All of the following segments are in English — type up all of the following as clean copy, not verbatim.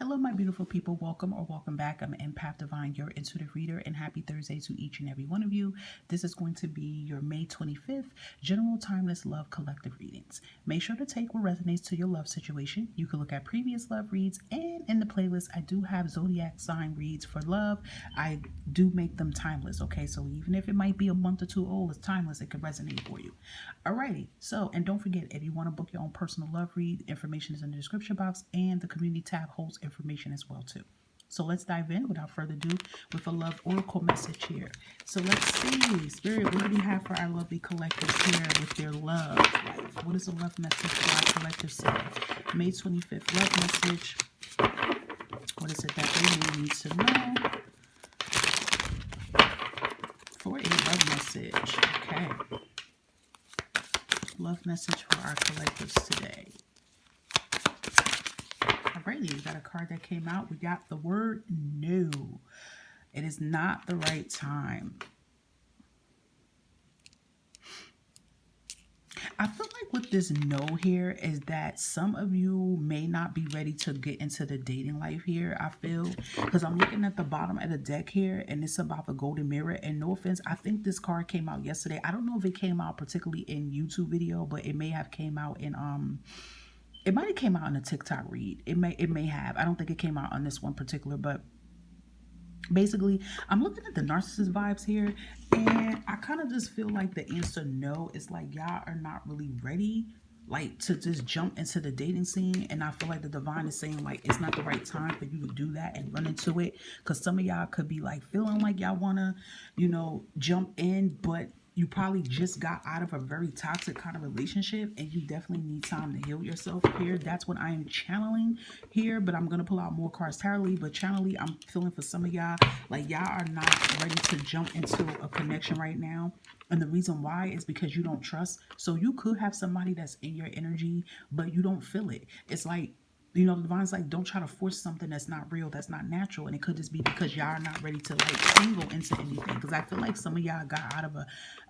Hello, my beautiful people. Welcome or welcome back. I'm Empath Divine, your intuitive reader, and happy Thursday to each and every one of you. This is going to be your May 25th General Timeless Love Collective readings. Make sure to take what resonates to your love situation. You can look at previous love reads, and in the playlist, I do have zodiac sign reads for love. I do make them timeless, okay? So even if it might be a month or two old, it's timeless. It can resonate for you. Alrighty. So, and don't forget, if you want to book your own personal love read, information is in the description box, and the community tab holds information as well too. So let's dive in without further ado with a love oracle message here. So let's see, Spirit, what do we have for our lovely collectives here with their love life? What is a love message for our collective today? May 25th love message. What is it that they need to know for a love message? Okay. Love message for our collectives today. Alrighty, we got a card that came out. We got the word no. It is not the right time. I feel like with this no here is that some of you may not be ready to get into the dating life here. I feel because I'm looking at the bottom of the deck here and it's about the golden mirror. And no offense, I think this card came out yesterday. I don't know if it came out particularly in YouTube video, but it may have came out in it might have came out in a TikTok read. It may have. I don't think it came out on this one particular, but basically, I'm looking at the narcissist vibes here, and I kind of just feel like the answer no is like y'all are not really ready, like to just jump into the dating scene. And I feel like the divine is saying like it's not the right time for you to do that and run into it, because some of y'all could be like feeling like y'all wanna, jump in, but you probably just got out of a very toxic kind of relationship and you definitely need time to heal yourself here. That's what I am channeling here, but I'm going to pull out more cards tarotly, but channelly, I'm feeling for some of y'all, like y'all are not ready to jump into a connection right now. And the reason why is because you don't trust. So you could have somebody that's in your energy, but you don't feel it. It's like, the divine's like, don't try to force something that's not real, that's not natural. And it could just be because y'all are not ready to like single into anything. Because I feel like some of y'all got out of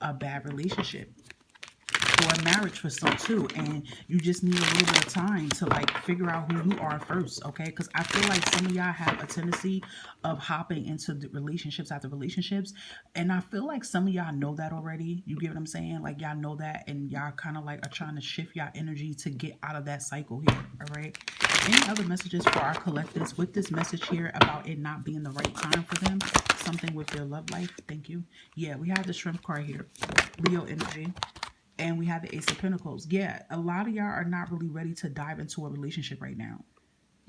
a bad relationship or a marriage for some too, and you just need a little bit of time to like figure out who you are first, okay? Because I feel like some of y'all have a tendency of hopping into the relationships after relationships, and I feel like some of y'all know that already. You get what I'm saying? Like y'all know that, and y'all kind of like are trying to shift y'all energy to get out of that cycle here. All right. Any other messages for our collectives with this message here about it not being the right time for them? Something with their love life. Thank you. Yeah, we have the shrimp card here. Leo energy. And we have the Ace of Pentacles. Yeah, a lot of y'all are not really ready to dive into a relationship right now.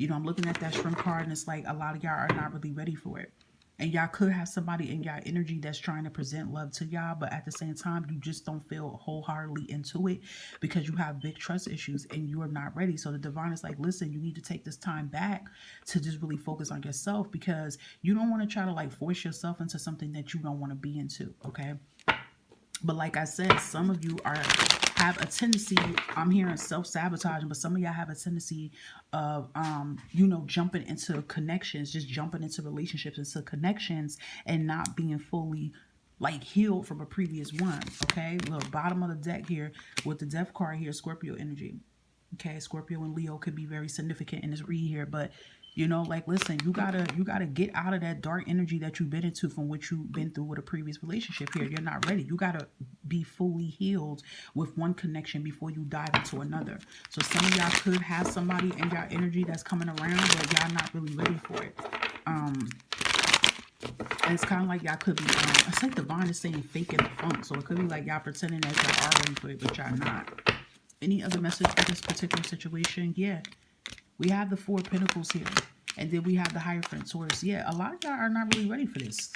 I'm looking at that shrimp card and it's like a lot of y'all are not really ready for it. And y'all could have somebody in y'all energy that's trying to present love to y'all, but at the same time, you just don't feel wholeheartedly into it because you have big trust issues and you are not ready. So the divine is like, listen, you need to take this time back to just really focus on yourself, because you don't want to try to like force yourself into something that you don't want to be into, okay? But like I said, some of you have a tendency, I'm hearing self-sabotaging, but some of y'all have a tendency of, jumping into connections, just jumping into relationships, into connections, and not being fully like healed from a previous one, okay? Look, bottom of the deck here with the death card here, Scorpio energy. Okay, Scorpio and Leo could be very significant in this read here, but like listen, you gotta get out of that dark energy that you've been into from what you've been through with a previous relationship here. You're not ready. You gotta be fully healed with one connection before you dive into another. So some of y'all could have somebody in y'all energy that's coming around, but y'all not really ready for it. And it's kind of like y'all could be, it's like divine is saying faking the funk. So it could be like y'all pretending that y'all are ready for it, but y'all not. Any other message for this particular situation? Yeah. We have the Four of Pentacles here. And then we have the Hierophant Taurus. Yeah, a lot of y'all are not really ready for this.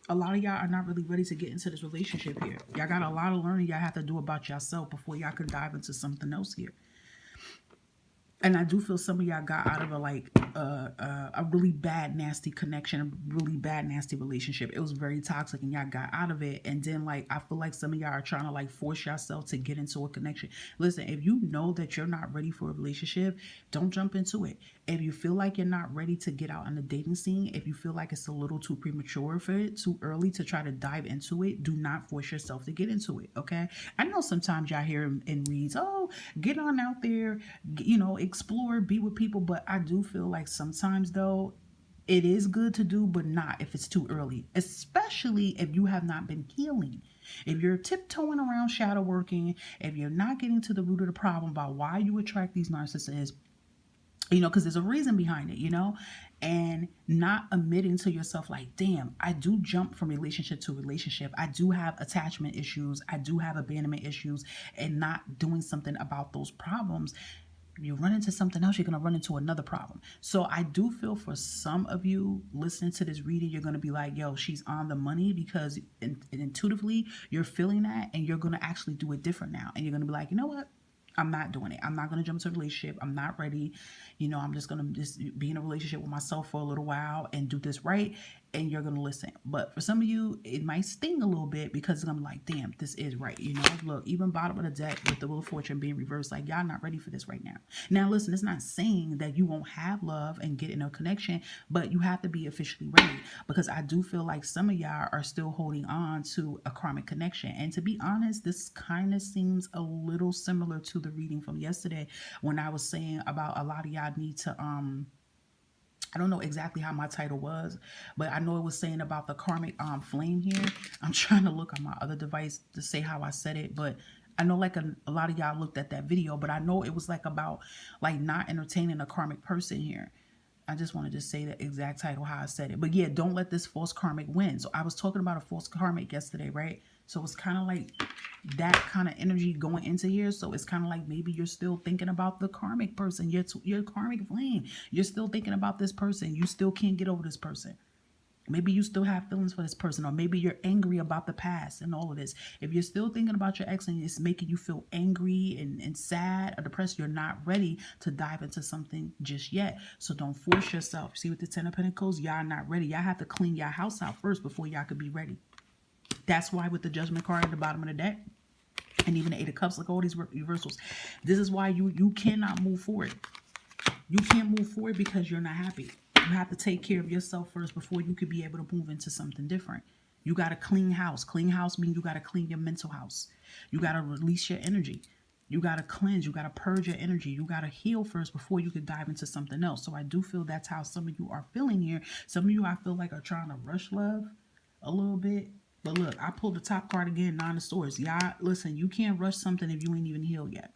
A lot of y'all are not really ready to get into this relationship here. Y'all got a lot of learning y'all have to do about yourself before y'all can dive into something else here. And I do feel some of y'all got out of a really bad, nasty connection, a really bad, nasty relationship. It was very toxic and y'all got out of it. And then like, I feel like some of y'all are trying to like force yourself to get into a connection. Listen, if you know that you're not ready for a relationship, don't jump into it. If you feel like you're not ready to get out on the dating scene, if you feel like it's a little too premature for it, too early to try to dive into it, do not force yourself to get into it, okay? I know sometimes y'all hear in reads, oh, get on out there, explore, be with people, but I do feel like sometimes, though, it is good to do, but not if it's too early, especially if you have not been healing. If you're tiptoeing around shadow working, if you're not getting to the root of the problem about why you attract these narcissists, because there's a reason behind it, and not admitting to yourself like, damn, I do jump from relationship to relationship. I do have attachment issues. I do have abandonment issues, and not doing something about those problems. You run into something else, you're going to run into another problem. So I do feel for some of you listening to this reading, you're going to be like, yo, she's on the money, because intuitively you're feeling that, and you're going to actually do it different now. And you're going to be like, you know what? I'm not doing it. I'm not going to jump into a relationship. I'm not ready. I'm just going to just be in a relationship with myself for a little while and do this right. And you're going to listen. But for some of you, it might sting a little bit, because it's going to be like, damn, this is right. Look, even bottom of the deck with the Wheel of Fortune being reversed, like, y'all not ready for this right now. Now, listen, it's not saying that you won't have love and get in a connection, but you have to be officially ready, because I do feel like some of y'all are still holding on to a karmic connection. And to be honest, this kind of seems a little similar to the reading from yesterday, when I was saying about a lot of y'all need to, I don't know exactly how my title was, but I know it was saying about the karmic flame here. I'm trying to look on my other device to say how I said it, but I know like a lot of y'all looked at that video, but I know it was like about like not entertaining a karmic person here. I just wanted to say the exact title how I said it. But yeah, don't let this false karmic win. So I was talking about a false karmic yesterday, right? So it's kind of like that kind of energy going into here. So it's kind of like maybe you're still thinking about the karmic person, your karmic flame. You're still thinking about this person. You still can't get over this person. Maybe you still have feelings for this person, or maybe you're angry about the past and all of this. If you're still thinking about your ex and it's making you feel angry and sad or depressed, you're not ready to dive into something just yet. So don't force yourself. See, with the Ten of Pentacles, y'all not ready. Y'all have to clean your house out first before y'all could be ready. That's why with the Judgment card at the bottom of the deck, and even the Eight of Cups, like all these reversals, this is why you cannot move forward. You can't move forward because you're not happy. You have to take care of yourself first before you could be able to move into something different. You got to clean house. Clean house means you got to clean your mental house. You got to release your energy. You got to cleanse. You got to purge your energy. You got to heal first before you could dive into something else. So I do feel that's how some of you are feeling here. Some of you, I feel like, are trying to rush love a little bit. But look, I pulled the top card again, Nine of Swords. Y'all, listen, you can't rush something if you ain't even healed yet.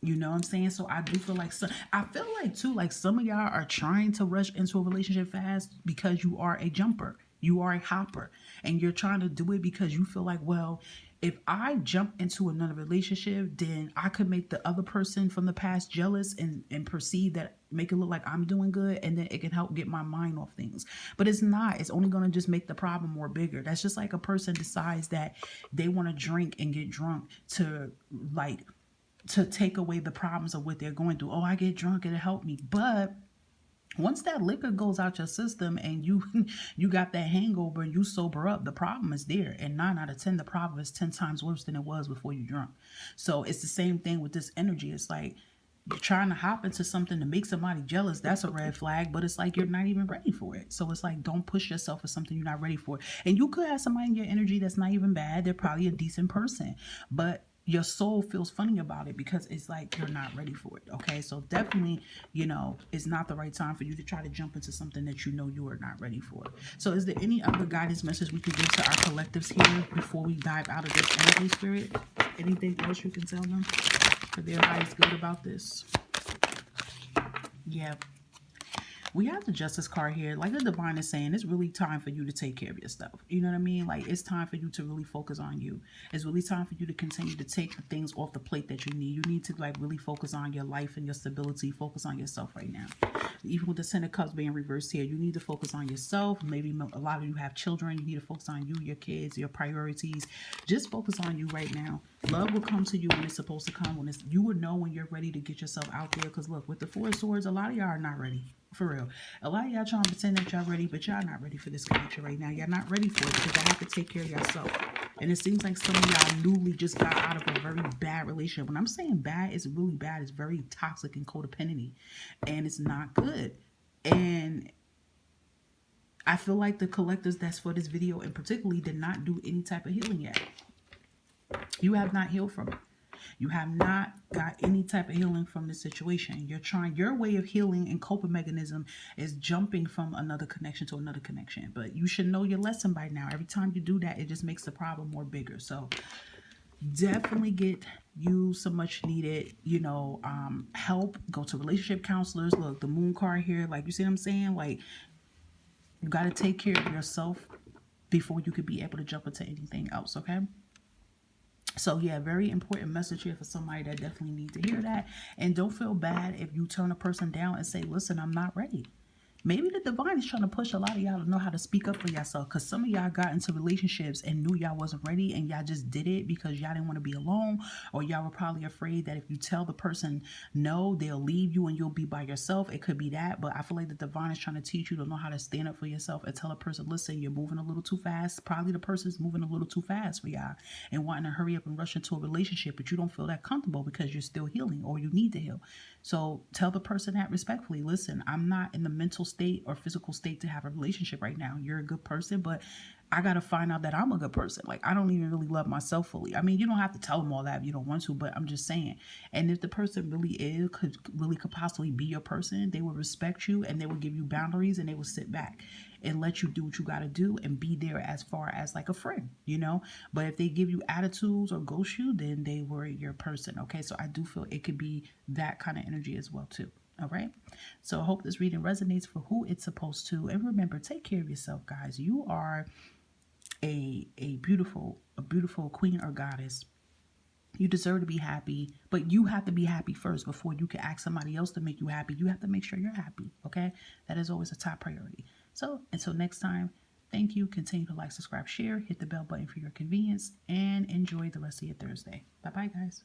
You know what I'm saying? So I do feel like, I feel like too, like some of y'all are trying to rush into a relationship fast because you are a jumper. You are a hopper. And you're trying to do it because you feel like, well, if I jump into another relationship, then I could make the other person from the past jealous and perceive that, make it look like I'm doing good, and then it can help get my mind off things. But it's not. It's only going to just make the problem more bigger. That's just like a person decides that they want to drink and get drunk to take away the problems of what they're going through. Oh, I get drunk, it'll help me. But once that liquor goes out your system and you got that hangover and you sober up, the problem is there. And 9 out of 10, the problem is 10 times worse than it was before you drunk. So it's the same thing with this energy. It's like you're trying to hop into something to make somebody jealous. That's a red flag, but it's like you're not even ready for it. So it's like, don't push yourself for something you're not ready for. And you could have somebody in your energy that's not even bad. They're probably a decent person, but your soul feels funny about it because it's like you're not ready for it. Okay, so definitely, it's not the right time for you to try to jump into something that you are not ready for. So is there any other guidance message we could give to our collectives here before we dive out of this energy, Spirit? Anything else you can tell them that their highest good about this? Yeah. We have the Justice card here. Like the Divine is saying, it's really time for you to take care of your stuff. You know what I mean? Like, it's time for you to really focus on you. It's really time for you to continue to take the things off the plate that you need. You need to like really focus on your life and your stability. Focus on yourself right now. Even with the Ten of Cups being reversed here, you need to focus on yourself. Maybe a lot of you have children. You need to focus on you, your kids, your priorities. Just focus on you right now. Love will come to you when it's supposed to come. You will know when you're ready to get yourself out there. Because look, with the Four of Swords, a lot of y'all are not ready. For real. A lot of y'all trying to pretend that y'all ready, but y'all not ready for this connection right now. Y'all not ready for it because y'all have to take care of yourself. And it seems like some of y'all newly just got out of a very bad relationship. When I'm saying bad, it's really bad. It's very toxic and codependency. And it's not good. And I feel like the collectors that's for this video and particularly did not do any type of healing yet. You have not healed from it. You have not got any type of healing from this situation. You're trying, your way of healing and coping mechanism is jumping from another connection to another connection. But you should know your lesson by now. Every time you do that, it just makes the problem more bigger. So definitely get you some much needed, help. Go to relationship counselors. Look, the moon card here, like, you see what I'm saying? Like, you got to take care of yourself before you could be able to jump into anything else, okay? So yeah, very important message here for somebody that definitely needs to hear that. And don't feel bad if you turn a person down and say, listen, I'm not ready. Maybe the divine is trying to push a lot of y'all to know how to speak up for yourself, because some of y'all got into relationships and knew y'all wasn't ready and y'all just did it because y'all didn't want to be alone, or y'all were probably afraid that if you tell the person no, they'll leave you and you'll be by yourself. It could be that, but I feel like the divine is trying to teach you to know how to stand up for yourself and tell a person, listen, you're moving a little too fast. Probably the person's moving a little too fast for y'all and wanting to hurry up and rush into a relationship, but you don't feel that comfortable because you're still healing or you need to heal. So tell the person that respectfully, listen, I'm not in the mental state or physical state to have a relationship right now. You're a good person, but I got to find out that I'm a good person. Like, I don't even really love myself fully. I mean, you don't have to tell them all that if you don't want to, but I'm just saying. And if the person really could possibly be your person, they will respect you and they will give you boundaries and they will sit back and let you do what you got to do and be there as far as like a friend, But if they give you attitudes or ghost you, then they were your person, okay? So I do feel it could be that kind of energy as well too. All right. So I hope this reading resonates for who it's supposed to. And remember, take care of yourself, guys. You are a beautiful queen or goddess. You deserve to be happy, but you have to be happy first before you can ask somebody else to make you happy. You have to make sure you're happy, okay? That is always a top priority. So until next time, thank you. Continue to like, subscribe, share, hit the bell button for your convenience, and enjoy the rest of your Thursday. Bye-bye, guys.